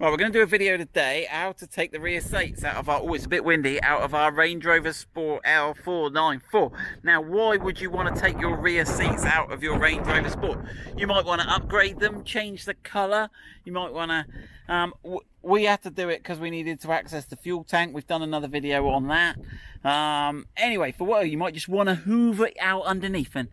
Right, we're going to do a video today how to take the rear seats out of our, oh it's a bit windy, out of our Range Rover Sport L494. Now why would you want to take your rear seats out of your Range Rover Sport? You might want to upgrade them, change the colour, you might want to, we had to do it because we needed to access the fuel tank. We've done another video on that. Anyway, for what you might just want to hoover it out underneath and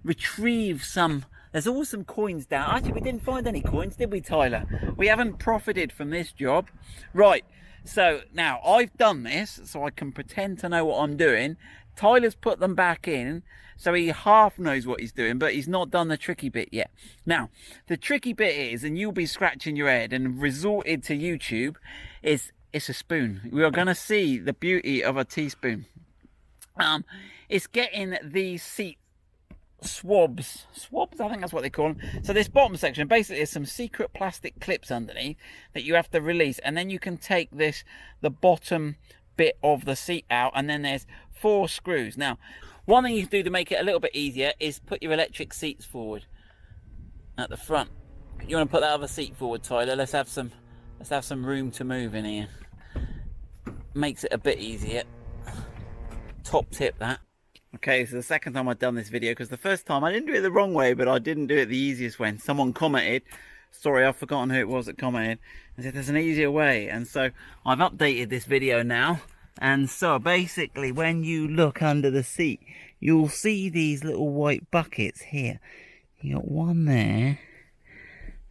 retrieve some. There's always some coins down. Actually, we didn't find any coins, did we, Tyler? We haven't profited from this job. Right, so now I've done this so I can pretend to know what I'm doing. Tyler's put them back in, so he half knows what he's doing, but he's not done the tricky bit yet. Now, the tricky bit is, and you'll be scratching your head and resorted to YouTube, is it's a spoon. We are going to see the beauty of a teaspoon. It's getting these seat swabs, I think that's what they call them. So this bottom section basically is some secret plastic clips underneath that you have to release, and then you can take the bottom bit of the seat out, and then there's 4 screws. Now, one thing you can do to make it a little bit easier is put your electric seats forward at the front. You want to put that other seat forward, Tyler? Let's have some room to move in here. Makes it a bit easier. Top tip that. Okay, so the second time I've done this video, because the first time I didn't do it the wrong way, but I didn't do it the easiest way. Someone commented, sorry, I've forgotten who it was that commented, and said there's an easier way. And so I've updated this video now. And so basically, when you look under the seat, you'll see these little white buckets here. You got one there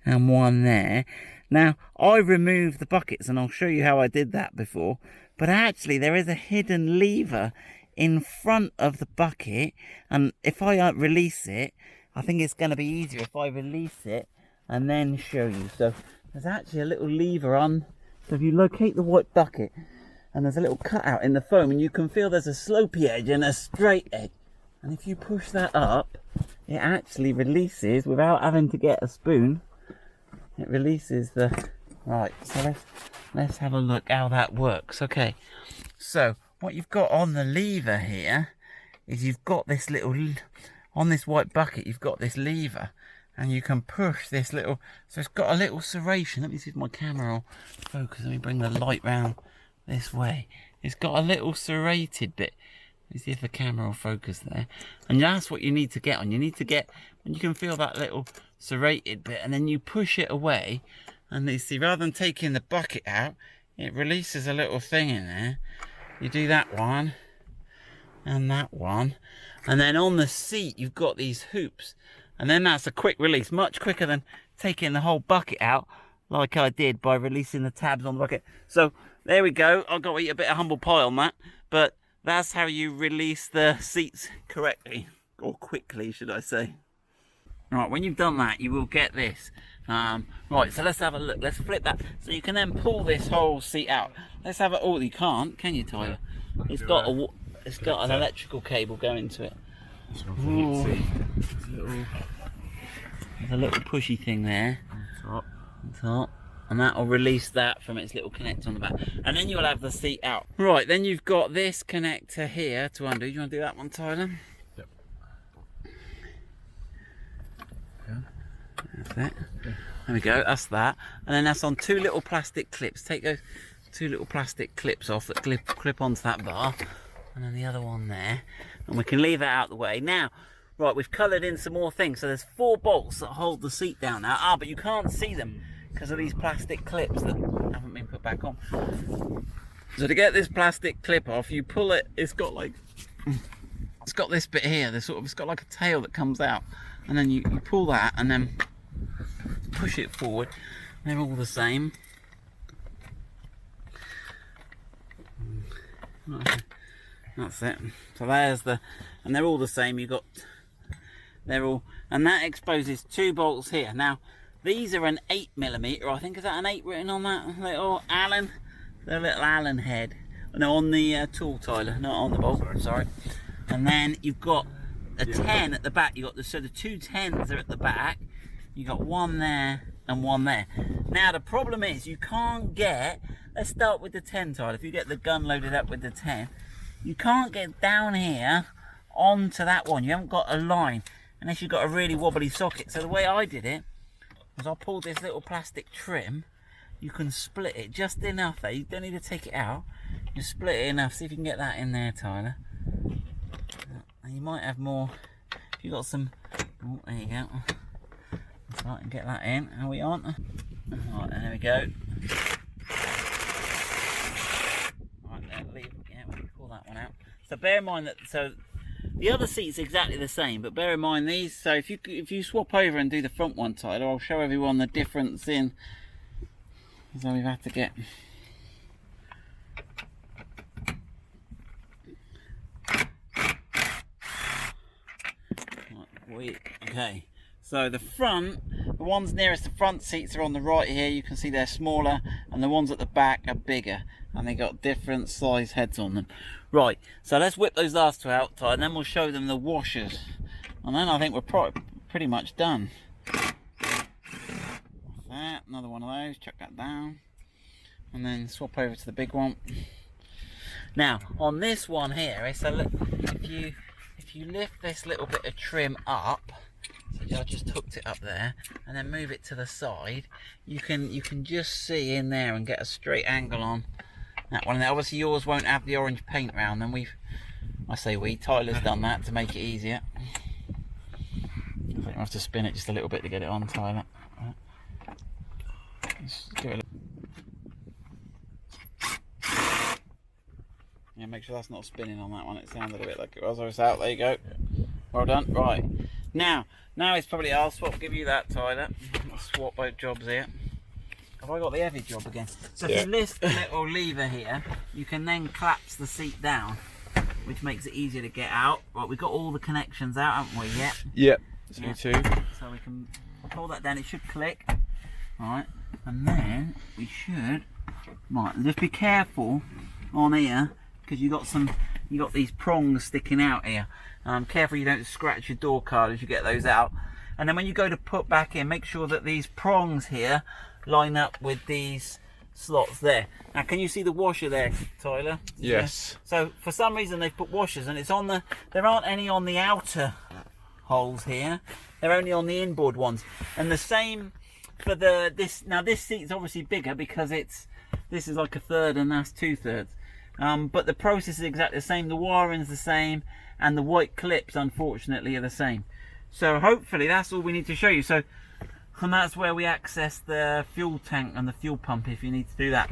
and one there. Now, I removed the buckets, and I'll show you how I did that before. But actually, there is a hidden lever in front of the bucket, and if I release it, I think it's going to be easier if I release it and then show you. So there's actually a little lever on. So if you locate the white bucket, and there's a little cutout in the foam, and you can feel there's a slopey edge and a straight edge, and if you push that up, it actually releases without having to get a spoon. It releases the right. So let's have a look how that works. Okay, so what you've got on the lever here is you've got this little, on this white bucket, you've got this lever, and you can push this little, so it's got a little serration. Let me see if my camera will focus. Let me bring the light round this way. It's got a little serrated bit. Let me see if the camera will focus there. And that's what you need to get on. You need to get, when you can feel that little serrated bit, and then you push it away, and you see, rather than taking the bucket out, it releases a little thing in there. You do that one and that one, and then on the seat you've got these hoops, and then that's a quick release, much quicker than taking the whole bucket out like I did by releasing the tabs on the bucket. So there we go. I've got to eat a bit of humble pie on that, but that's how you release the seats correctly, or quickly should I say. Right, when you've done that, you will get this. Right, so let's have a look. Let's flip that. So you can then pull this whole seat out. Let's have it. Oh, you can't, can you, Tyler? It's got an electrical cable going to it. There's a little pushy thing there. On top. And that will release that from its little connector on the back. And then you'll have the seat out. Right, then you've got this connector here to undo. You want to do that one, Tyler? Yep. That's it. There we go, that's that. And then that's on 2 little plastic clips. Take those 2 little plastic clips off that clip onto that bar. And then the other one there. And we can leave that out the way. Now, right, we've coloured in some more things. So there's 4 bolts that hold the seat down now. But you can't see them because of these plastic clips that haven't been put back on. So to get this plastic clip off, you pull it, it's got this bit here, it's got like a tail that comes out. And then you pull that and then push it forward. They're all the same. That's it. So there's and they're all the same. And that exposes 2 bolts here. Now these are an 8mm. I think, is that an 8 written on that little Allen? The little Allen head. No, on the tool, Tyler, not on the bolt. Sorry. And then you've got a 10 at the back. You got the 2 10s are at the back. You got one there and one there. Now the problem is you can't get. Let's start with the 10, Tyler. If you get the gun loaded up with the 10, you can't get down here onto that one. You haven't got a line unless you've got a really wobbly socket. So the way I did it was I pulled this little plastic trim you can split it just enough there. You don't need to take it out. You split it enough. See if you can get that in there, Tyler. And you might have more. If you've got some. Oh, there you go. That's right, and get that in. How we on? Right, there we go. Right, there, leave. Yeah, we can pull that one out. So bear in mind that the other seat's exactly the same, but bear in mind these. So if you swap over and do the front one, Tyler, I'll show everyone the difference in. So we've had to get. Okay, so the ones nearest the front seats are on the right here. You can see they're smaller, and the ones at the back are bigger, and they got different size heads on them. Right, so let's whip those last two out, Ty, and then we'll show them the washers, and then I think we're pretty much done. That, another one of those, chuck that down, and then swap over to the big one. Now on this one here, so look, if you lift this little bit of trim up, so I just hooked it up there, and then move it to the side, you can just see in there and get a straight angle on that one. And obviously yours won't have the orange paint around them. Tyler's done that to make it easier. I think we'll have to spin it just a little bit to get it on, Tyler. Let's do it. Yeah, make sure that's not spinning on that one. It sounded a bit like it was. I was out. There you go. Well done. Right. Now it's probably. I'll give you that, Tyler. I'll swap both jobs here. Have I got the heavy job again? So if you lift the little lever here, you can then collapse the seat down, which makes it easier to get out. Right, we've got all the connections out, haven't we? Yep. Yep. Me too. So we can pull that down. It should click. Right, and then we should. Right, and just be careful on here, because you got these prongs sticking out here. Careful you don't scratch your door card as you get those out. And then when you go to put back in, make sure that these prongs here line up with these slots there. Now can you see the washer there, Tyler? Yes. So for some reason they've put washers, and it's on there aren't any on the outer holes here. They're only on the inboard ones. And the same for this seat's obviously bigger because this is like a third and that's 2/3. But the process is exactly the same. The wiring's the same, and the white clips unfortunately are the same. So hopefully that's all we need to show you. So, and that's where we access the fuel tank and the fuel pump if you need to do that.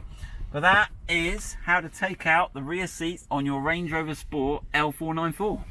But that is how to take out the rear seats on your Range Rover Sport L494.